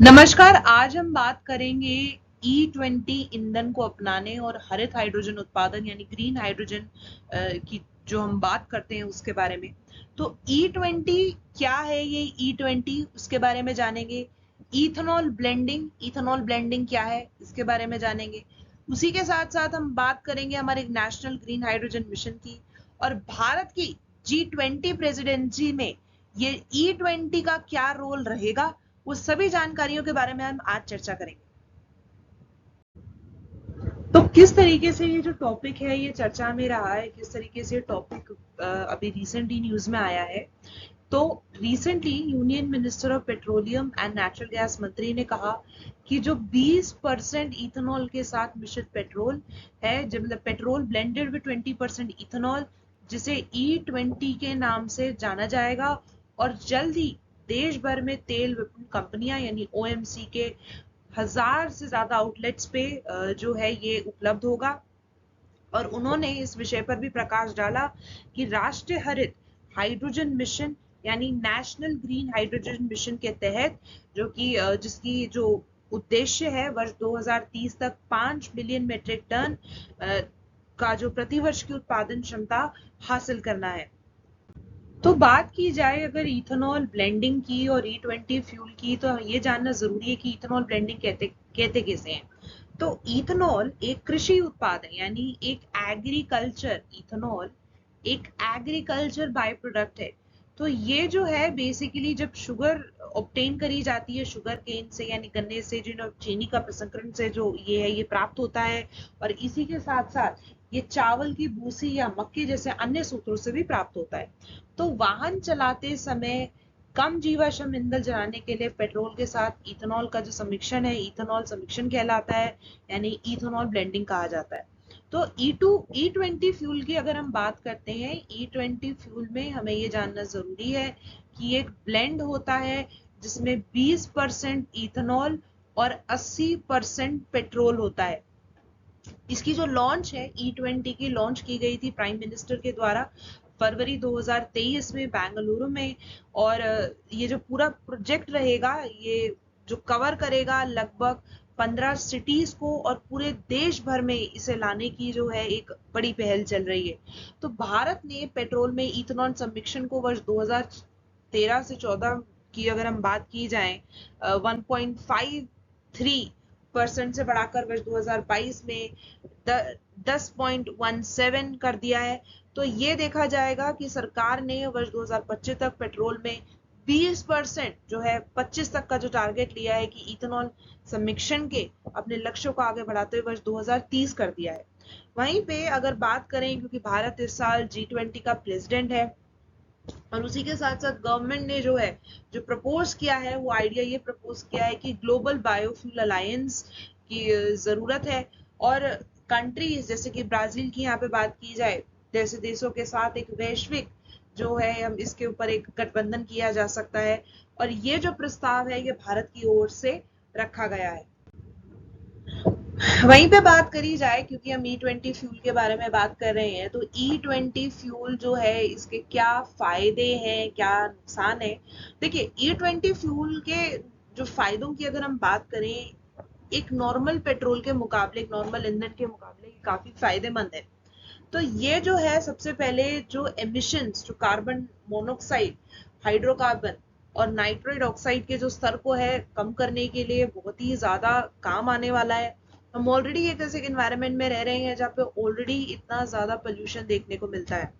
नमस्कार। आज हम बात करेंगे E20 ईंधन को अपनाने और हरित हाइड्रोजन उत्पादन यानी ग्रीन हाइड्रोजन की जो हम बात करते हैं उसके बारे में। तो E20 क्या है, ये E20 उसके बारे में जानेंगे। इथेनॉल ब्लेंडिंग क्या है इसके बारे में जानेंगे। उसी के साथ साथ हम बात करेंगे हमारे नेशनल ग्रीन हाइड्रोजन मिशन की और भारत की G20 प्रेसिडेंसी में ये E20 का क्या रोल रहेगा, वो सभी जानकारियों के बारे में हम आज चर्चा करेंगे। तो किस तरीके से ये जो टॉपिक है ये चर्चा में रहा है, किस तरीके से टॉपिक अभी रिसेंटली न्यूज में आया है। तो recently union minister of petroleum and natural gas मंत्री ने कहा कि जो 20% इथेनॉल के साथ मिश्रित पेट्रोल है, जब मतलब पेट्रोल ब्लेंडेड विद 20% इथेनॉल, जिसे E20 के नाम से जाना जाएगा और जल्द ही देश भर में तेल विपणन कंपनियां यानी OMC के 1000 से ज्यादा आउटलेट्स पे जो है ये उपलब्ध होगा। और उन्होंने इस विषय पर भी प्रकाश डाला कि राष्ट्रीय हरित हाइड्रोजन मिशन यानी नेशनल ग्रीन हाइड्रोजन मिशन के तहत जो कि जिसकी जो उद्देश्य है वर्ष 2030 तक 5 मिलियन मीट्रिक टन का जो प्रतिवर्ष की उत्पादन क्षमता हासिल करना है। तो बात की जाए अगर इथेनॉल ब्लेंडिंग की और E20 फ्यूल की, तो ये जानना जरूरी है कि इथेनॉल ब्लेंडिंग कहते कहते कैसे हैं। तो इथेनॉल एक कृषि उत्पाद है यानी एक एग्रीकल्चर बाय प्रोडक्ट है। तो ये जो है बेसिकली जब शुगर ऑब्टेन करी जाती है शुगर केन से यानी गन्ने से, जो चीनी का प्रसंस्करण से जो ये है ये प्राप्त होता है। और इसी के साथ साथ ये चावल की भूसी या मक्के जैसे अन्य सूत्रों से भी प्राप्त होता है। तो वाहन चलाते समय कम जीवाश्म ईंधन जलाने के लिए पेट्रोल के साथ इथेनॉल का जो समिश्रण है इथेनॉल समिश्रण कहलाता है, यानी इथेनॉल ब्लेंडिंग कहा जाता है। तो E20 फ्यूल की अगर हम बात करते हैं, E20 फ्यूल में हमें ये जानना जरूरी है कि एक ब्लेंड होता है जिसमें 20% इथेनॉल और 80% पेट्रोल होता है। इसकी जो लॉन्च है E20 की लॉन्च की गई थी प्राइम मिनिस्टर के द्वारा फरवरी 2023 में बेंगलुरु में। और ये जो पूरा प्रोजेक्ट रहेगा ये जो कवर करेगा लगभग 15 सिटीज को और पूरे देश भर में इसे लाने की जो है एक बड़ी पहल चल रही है। तो भारत ने पेट्रोल में इथेनॉल समिश्रण को वर्ष 2013 से 14 की अगर हम बात की जाए 1.53% से बढ़ाकर वर्ष 2022 में 10.17 कर दिया है। तो ये देखा जाएगा कि सरकार ने वर्ष 2025 तक पेट्रोल में 20% जो है 25 तक का जो टारगेट लिया है कि इथेनॉल समिश्रण के अपने लक्ष्यों को आगे बढ़ाते हुए वर्ष 2030 कर दिया है। वहीं पे अगर बात करें, क्योंकि भारत इस साल G20 का प्रेसिडेंट है और उसी के साथ साथ गवर्नमेंट ने जो है जो प्रपोज किया है वो आइडिया ये प्रपोज किया है कि ग्लोबल बायोफ्यूल अलायंस की जरूरत है। और कंट्रीज जैसे कि ब्राजील की यहाँ पे बात की जाए, जैसे देशों के साथ एक वैश्विक जो है हम इसके ऊपर एक गठबंधन किया जा सकता है। और ये जो प्रस्ताव है ये भारत की ओर से रखा गया है। वहीं पे बात करी जाए, क्योंकि हम E20 फ्यूल के बारे में बात कर रहे हैं, तो E20 फ्यूल जो है इसके क्या फायदे हैं क्या नुकसान है। देखिए E20 फ्यूल के जो फायदों की अगर हम बात करें, एक नॉर्मल पेट्रोल के मुकाबले, एक नॉर्मल ईंधन के मुकाबले काफी फायदेमंद है। तो ये जो है सबसे पहले जो एमिशंस, जो कार्बन मोनोऑक्साइड, हाइड्रोकार्बन और नाइट्रोइड ऑक्साइड के जो स्तर को है कम करने के लिए बहुत ही ज्यादा काम आने वाला है। हम ऑलरेडी एक ऐसे एनवायरनमेंट में रह रहे हैं जहाँ पे ऑलरेडी इतना ज्यादा पोल्यूशन देखने को मिलता है।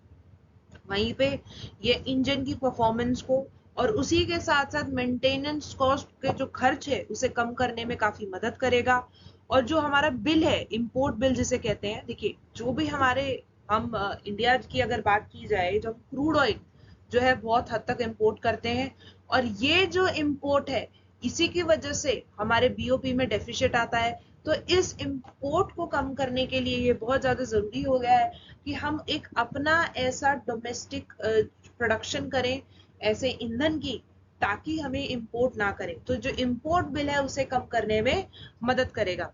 वहीं पे ये इंजन की परफॉर्मेंस को और उसी के साथ साथ मेंटेनेंस कॉस्ट के जो खर्च है उसे कम करने में काफी मदद करेगा। और जो हमारा बिल है, इंपोर्ट बिल जिसे कहते हैं, देखिए जो भी हमारे हम इंडिया की अगर बात की जाए, जो हम क्रूड ऑयल जो है बहुत हद तक इंपोर्ट करते हैं और ये जो इंपोर्ट है इसी की वजह से हमारे बीओपी में डेफिशिएट आता है। तो इस इंपोर्ट को कम करने के लिए ये बहुत ज्यादा जरूरी हो गया है कि हम एक अपना ऐसा डोमेस्टिक प्रोडक्शन करें ऐसे ईंधन की, ताकि हमें इंपोर्ट ना करें। तो जो इंपोर्ट बिल है उसे कम करने में मदद करेगा।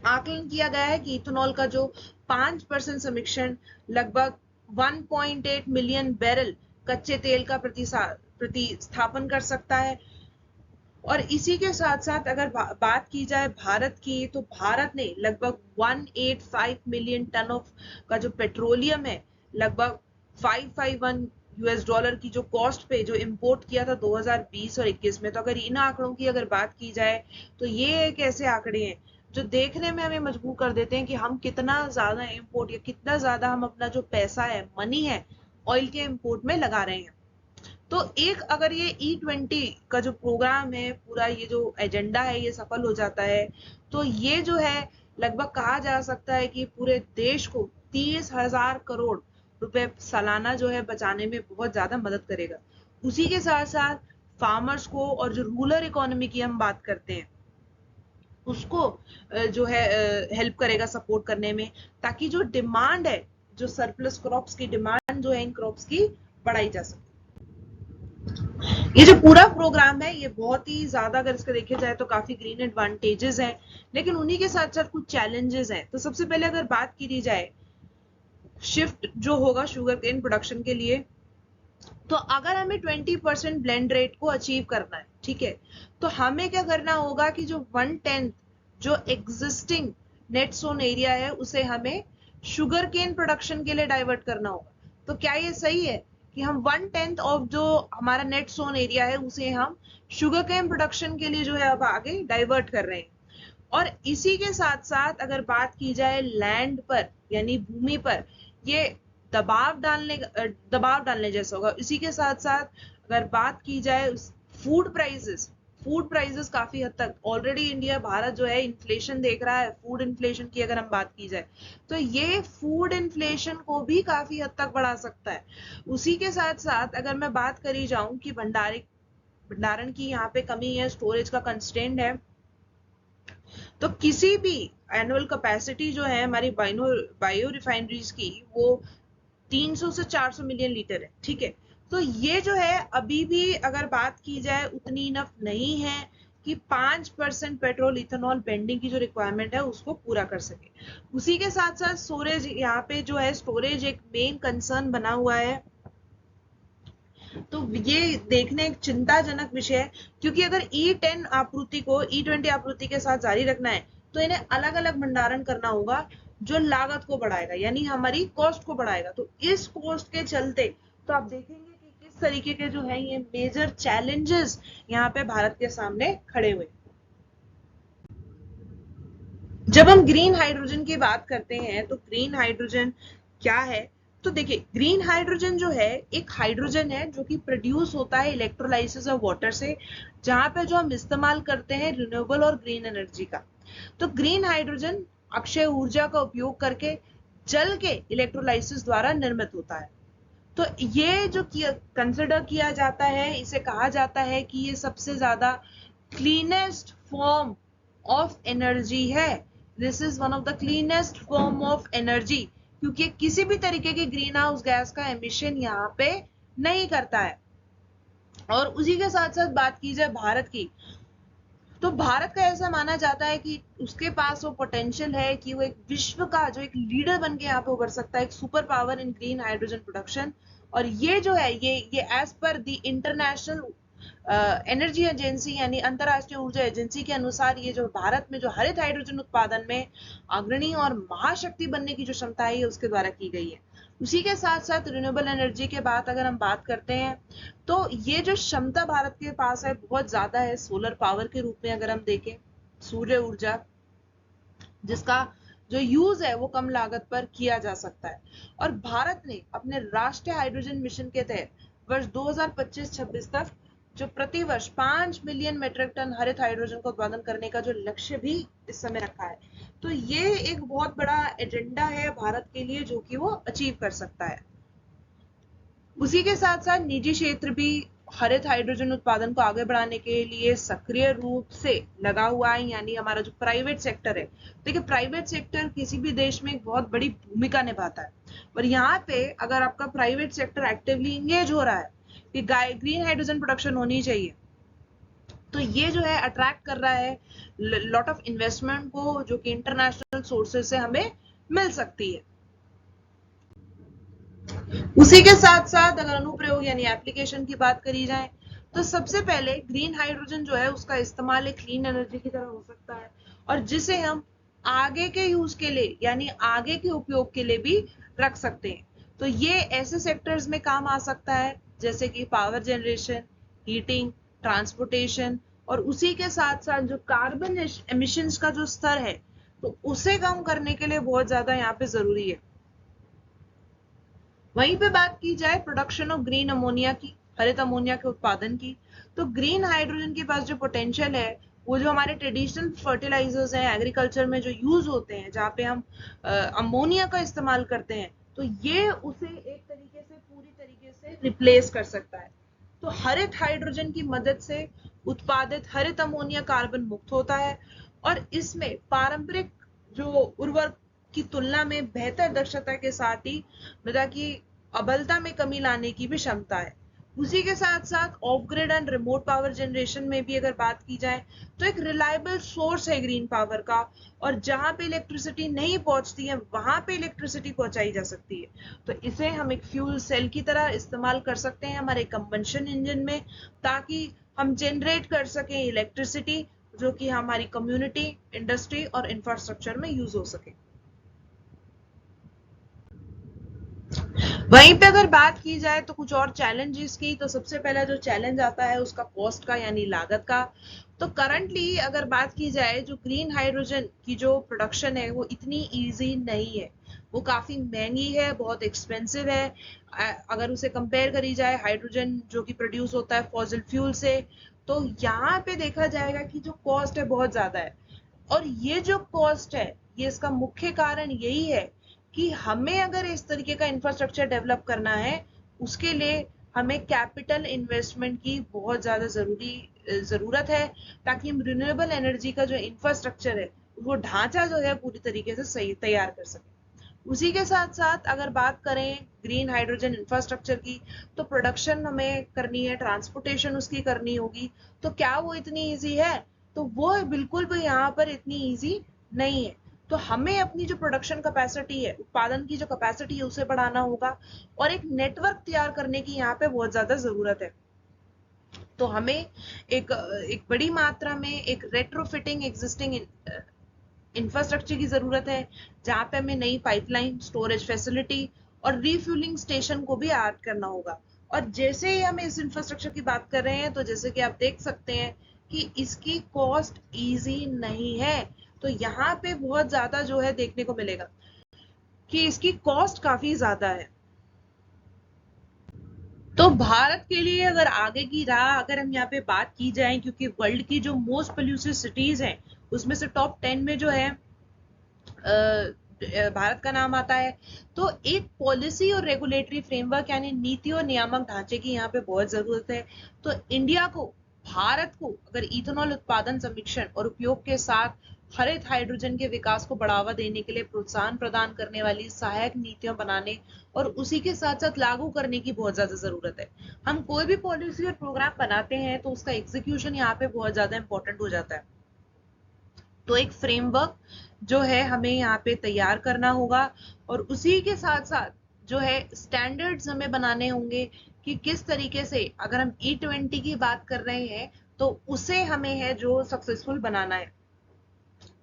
आकलन किया गया है कि इथेनॉल का जो 5% समिश्रण लगभग 1.8 मिलियन बैरल कच्चे तेल का प्रतिस्थापन कर सकता है। और इसी के साथ साथ अगर बात की जाए भारत की, तो भारत ने लगभग 185 मिलियन टन ऑफ का जो पेट्रोलियम है, लगभग 551 यूएस डॉलर की जो कॉस्ट पे जो इंपोर्ट किया था 2020 और 21 में। तो अगर इन आंकड़ों की अगर बात की जाए, तो ये एक ऐसे आंकड़े हैं जो देखने में हमें मजबूर कर देते हैं कि हम कितना ज्यादा इंपोर्ट या कितना ज्यादा हम अपना जो पैसा है, मनी है, ऑयल के इंपोर्ट में लगा रहे हैं। तो एक अगर ये E20 का जो प्रोग्राम है, पूरा ये जो एजेंडा है, ये सफल हो जाता है, तो ये जो है लगभग कहा जा सकता है कि पूरे देश को 30,000 करोड़ रुपए सालाना जो है बचाने में बहुत ज्यादा मदद करेगा। उसी के साथ साथ फार्मर्स को, और जो रूरल इकोनॉमी की हम बात करते हैं, उसको जो है हेल्प करेगा सपोर्ट करने में, ताकि जो डिमांड है, जो सरप्लस क्रॉप्स की डिमांड जो है इन क्रॉप्स की बढ़ाई जा सके। ये जो पूरा प्रोग्राम है, ये बहुत ही ज्यादा अगर इसका देखे जाए तो काफी ग्रीन एडवांटेजेस हैं, लेकिन उन्हीं के साथ साथ कुछ चैलेंजेस हैं। तो सबसे पहले अगर बात की जाए शिफ्ट जो होगा शुगर केन प्रोडक्शन के लिए, तो अगर हमें 20% ब्लेंड रेट को अचीव करना है, ठीक है, तो हमें क्या करना होगा कि जो 1/10 जो एग्जिस्टिंग नेट सोन एरिया है, उसे हमें शुगर केन प्रोडक्शन के लिए डाइवर्ट करना होगा। तो क्या ये सही है कि हम 1/10 ऑफ जो हमारा नेट सोन एरिया है, उसे हम शुगर केन प्रोडक्शन के लिए जो है अब आगे डाइवर्ट कर रहे हैं। और इसी के साथ साथ अगर बात की जाए लैंड पर, यानी भूमि पर, ये दबाव डालने जैसा होगा। इसी के साथ साथ अगर बात की जाए फूड प्राइसेस काफी हद तक ऑलरेडी इंडिया, भारत जो है इन्फ्लेशन देख रहा है, फूड इन्फ्लेशन की अगर हम बात की जाए, तो ये फूड इन्फ्लेशन को भी काफी हद तक बढ़ा सकता है। उसी के साथ साथ अगर मैं बात करी जाऊं कि भंडारण की यहाँ पे कमी है, स्टोरेज का कंस्ट्रेंट है, तो किसी भी एनुअल कैपेसिटी जो है हमारी बायो रिफाइनरीज की, वो 300 से 400 मिलियन लीटर है, ठीक है। तो ये जो है अभी भी अगर बात की जाए उतनी इनफ नहीं है कि 5% पेट्रोल इथेनॉल ब्लेंडिंग की जो रिक्वायरमेंट है उसको पूरा कर सके। उसी के साथ साथ स्टोरेज, यहाँ पे जो है स्टोरेज एक मेन कंसर्न बना हुआ है। तो ये देखने एक चिंताजनक विषय है, क्योंकि अगर E10 आपूर्ति को E20 आपूर्ति के साथ जारी रखना है, तो इन्हें अलग अलग भंडारण करना होगा, जो लागत को बढ़ाएगा, यानी हमारी कॉस्ट को बढ़ाएगा। तो इस कॉस्ट के चलते तो आप देखेंगे कि किस तरीके के जो है ये मेजर चैलेंजेस यहाँ पे भारत के सामने खड़े हुए। जब हम ग्रीन हाइड्रोजन की बात करते हैं, तो ग्रीन हाइड्रोजन क्या है? तो देखिए, ग्रीन हाइड्रोजन जो है एक हाइड्रोजन है जो कि प्रोड्यूस होता है इलेक्ट्रोलाइसिस ऑफ वाटर से, जहां पे जो हम इस्तेमाल करते हैं रिन्यूएबल और ग्रीन एनर्जी का। तो ग्रीन हाइड्रोजन अक्षय ऊर्जा का उपयोग करके जल के इलेक्ट्रोलाइसिस द्वारा निर्मित होता है। तो ये जो कंसिडर किया जाता है, इसे कहा जाता है कि ये सबसे ज्यादा क्लीनेस्ट फॉर्म ऑफ एनर्जी है। This is one of the cleanest form of energy, क्योंकि किसी भी तरीके की ग्रीन हाउस गैस का एमिशन यहाँ पे नहीं करता है। और उसी के साथ साथ बात की जाए भारत की, तो भारत का ऐसा माना जाता है कि उसके पास वो पोटेंशियल है कि वो एक विश्व का जो एक लीडर बन के यहाँ पे उभर सकता है, एक super power in green hydrogen production. और ये जो है ये as per the international energy agency, यानी अंतरराष्ट्रीय ऊर्जा एजेंसी के अनुसार, ये जो भारत में जो हरित हाइड्रोजन उत्पादन में अग्रणी और महाशक्ति बनने की जो क्षमता है, उसके द्वारा की गई है। उसी के साथ साथ रिन्यूएबल एनर्जी के बाद अगर हम बात करते हैं, तो ये जो क्षमता भारत के पास है बहुत ज्यादा है। सोलर पावर के रूप में अगर हम देखें, सूर्य ऊर्जा, जिसका जो यूज है वो कम लागत पर किया जा सकता है। और भारत ने अपने राष्ट्रीय हाइड्रोजन मिशन के तहत वर्ष 2025-26 तक जो प्रति वर्ष 5 मिलियन मेट्रिक टन हरित हाइड्रोजन का उत्पादन करने का जो लक्ष्य भी इस समय रखा है। तो ये एक बहुत बड़ा एजेंडा है भारत के लिए, जो कि वो अचीव कर सकता है। उसी के साथ साथ निजी क्षेत्र भी हरित हाइड्रोजन उत्पादन को आगे बढ़ाने के लिए सक्रिय रूप से लगा हुआ है, यानी हमारा जो प्राइवेट सेक्टर है। देखिए, प्राइवेट सेक्टर किसी भी देश में एक बहुत बड़ी भूमिका निभाता है, पर यहाँ पे अगर आपका प्राइवेट सेक्टर एक्टिवली इंगेज हो रहा है कि ग्रीन हाइड्रोजन प्रोडक्शन होनी चाहिए, तो ये जो है अट्रैक्ट कर रहा है लॉट ऑफ इन्वेस्टमेंट को, जो कि इंटरनेशनल सोर्सेज से हमें मिल सकती है। उसी के साथ साथ अगर अनुप्रयोग यानी एप्लीकेशन की बात करी जाए, तो सबसे पहले ग्रीन हाइड्रोजन जो है उसका इस्तेमाल एक क्लीन एनर्जी की तरह हो सकता है, और जिसे हम आगे के यूज के लिए यानी आगे के उपयोग के लिए भी रख सकते हैं। तो ये ऐसे सेक्टर्स में काम आ सकता है जैसे कि पावर जनरेशन, हीटिंग, ट्रांसपोर्टेशन, और उसी के साथ साथ जो कार्बन एमिशंस का जो स्तर है तो उसे कम करने के लिए बहुत ज्यादा यहाँ पे जरूरी है। वहीं पे बात की जाए प्रोडक्शन ऑफ ग्रीन अमोनिया की, हरित अमोनिया के उत्पादन की, तो ग्रीन हाइड्रोजन के पास जो पोटेंशियल है वो जो हमारे ट्रेडिशनल फर्टिलाइजर्स हैं एग्रीकल्चर में जो यूज होते हैं जहाँ पे हम अमोनिया का इस्तेमाल करते हैं, तो ये उसे एक तरीके से पूरी तरीके से रिप्लेस कर सकता है। तो हरित हाइड्रोजन की मदद से उत्पादित हरित अमोनिया कार्बन मुक्त होता है, और इसमें पारंपरिक जो उर्वरक की तुलना में बेहतर दक्षता के साथ ही मृदा की अबलता में कमी लाने की भी क्षमता है। उसी के साथ साथ of grid and remote power generation में भी अगर बात की जाए तो एक रिलायबल सोर्स है ग्रीन पावर का, और जहां पे इलेक्ट्रिसिटी नहीं पहुंचती है वहां पे इलेक्ट्रिसिटी पहुंचाई जा सकती है। तो इसे हम एक फ्यूल सेल की तरह इस्तेमाल कर सकते हैं हमारे कंबंशन इंजन में, ताकि हम जनरेट कर सकें इलेक्ट्रिसिटी जो कि हमारी कम्युनिटी, इंडस्ट्री और इंफ्रास्ट्रक्चर में यूज हो सके। वहीं पे अगर बात की जाए तो कुछ और चैलेंजेस की, तो सबसे पहला जो चैलेंज आता है उसका कॉस्ट का यानी लागत का। तो करंटली अगर बात की जाए जो ग्रीन हाइड्रोजन की जो प्रोडक्शन है वो इतनी इजी नहीं है, वो काफी महंगी है, बहुत एक्सपेंसिव है। अगर उसे कंपेयर करी जाए हाइड्रोजन जो कि प्रोड्यूस होता है फॉसिल फ्यूल से, तो यहाँ पे देखा जाएगा कि जो कॉस्ट है बहुत ज्यादा है। और ये जो कॉस्ट है ये इसका मुख्य कारण यही है कि हमें अगर इस तरीके का इंफ्रास्ट्रक्चर डेवलप करना है उसके लिए हमें कैपिटल इन्वेस्टमेंट की बहुत ज्यादा जरूरत है, ताकि हम रिन्यूएबल एनर्जी का जो इंफ्रास्ट्रक्चर है वो ढांचा जो है पूरी तरीके से सही तैयार कर सके। उसी के साथ साथ अगर बात करें ग्रीन हाइड्रोजन इंफ्रास्ट्रक्चर की, तो प्रोडक्शन हमें करनी है, ट्रांसपोर्टेशन उसकी करनी होगी, तो क्या वो इतनी इजी है? तो वो बिल्कुल भी यहाँ पर इतनी इजी नहीं है। तो हमें अपनी जो प्रोडक्शन कैपेसिटी है, उत्पादन की जो कैपेसिटी है उसे बढ़ाना होगा, और एक नेटवर्क तैयार करने की यहाँ पे बहुत ज्यादा जरूरत है। तो हमें एक बड़ी मात्रा में एक रेट्रोफिटिंग एग्जिस्टिंग इंफ्रास्ट्रक्चर की जरूरत है, जहां पे हमें नई पाइपलाइन, स्टोरेज फैसिलिटी और रिफ्यूलिंग स्टेशन को भी ऐड करना होगा। और जैसे ही हम इस इंफ्रास्ट्रक्चर की बात कर रहे हैं तो जैसे कि आप देख सकते हैं कि इसकी कॉस्ट इजी नहीं है। तो यहाँ पे बहुत ज्यादा जो है देखने को मिलेगा कि इसकी कॉस्ट काफी ज्यादा है। तो भारत के लिए अगर आगे की राह अगर हम यहाँ पे बात की जाए, क्योंकि वर्ल्ड की जो मोस्ट पोल्यूटेड सिटीज हैं उसमें से टॉप 10 में जो है भारत का नाम आता है, तो एक पॉलिसी और रेगुलेटरी फ्रेमवर्क यानी नीति और नियामक ढांचे की यहाँ पे बहुत जरूरत है। तो इंडिया को, भारत को अगर इथेनॉल उत्पादन, समीक्षण और उपयोग के साथ हरित हाइड्रोजन के विकास को बढ़ावा देने के लिए प्रोत्साहन प्रदान करने वाली सहायक नीतियां बनाने और उसी के साथ साथ लागू करने की बहुत ज्यादा जरूरत है। हम कोई भी पॉलिसी और प्रोग्राम बनाते हैं तो उसका एग्जीक्यूशन यहाँ पे बहुत ज्यादा इंपॉर्टेंट हो जाता है। तो एक फ्रेमवर्क जो है हमें यहाँ पे तैयार करना होगा, और उसी के साथ साथ जो है स्टैंडर्ड्स हमें बनाने होंगे कि किस तरीके से अगर हम E20 की बात कर रहे हैं तो उसे हमें है जो सक्सेसफुल बनाना है।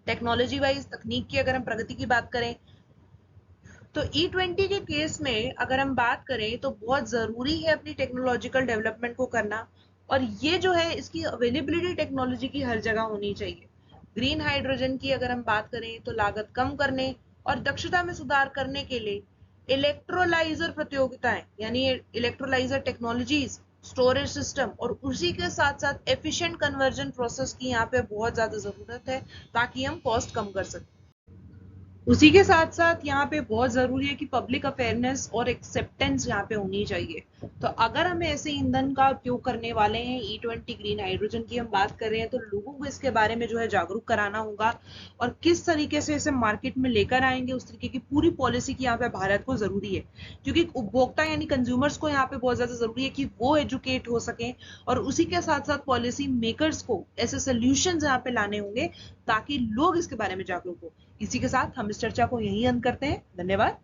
टेक्नोलॉजी वाइज, तकनीक की अगर हम प्रगति की बात करें तो E20 के केस में अगर हम बात करें तो बहुत जरूरी है अपनी टेक्नोलॉजिकल डेवलपमेंट को करना, और ये जो है इसकी अवेलेबिलिटी टेक्नोलॉजी की हर जगह होनी चाहिए। ग्रीन हाइड्रोजन की अगर हम बात करें तो लागत कम करने और दक्षता में सुधार करने के लिए इलेक्ट्रोलाइजर प्रतियोगिताएं यानी इलेक्ट्रोलाइजर टेक्नोलॉजीज, स्टोरेज सिस्टम और उसी के साथ साथ एफिशिएंट कन्वर्जन प्रोसेस की यहाँ पे बहुत ज्यादा जरूरत है, ताकि हम कॉस्ट कम कर सकें। उसी के साथ साथ यहाँ पे बहुत जरूरी है कि पब्लिक अवेयरनेस और एक्सेप्टेंस यहाँ पे होनी चाहिए। तो अगर हम ऐसे ईंधन का उपयोग करने वाले हैं, E20 ग्रीन हाइड्रोजन की हम बात कर रहे हैं, तो लोगों को इसके बारे में जो है जागरूक कराना होगा, और किस तरीके से इसे मार्केट में लेकर आएंगे उस तरीके की पूरी पॉलिसी की यहाँ पे भारत को जरूरी है। क्योंकि उपभोक्ता यानी कंज्यूमर्स को यहाँ पे बहुत ज्यादा जरूरी है कि वो एजुकेट हो सके, और उसी के साथ साथ पॉलिसी मेकर्स को ऐसे सोल्यूशन यहाँ पे लाने होंगे ताकि लोग इसके बारे में जागरूक हो। इसी के साथ हम इस चर्चा को यहीं अंत करते हैं। धन्यवाद।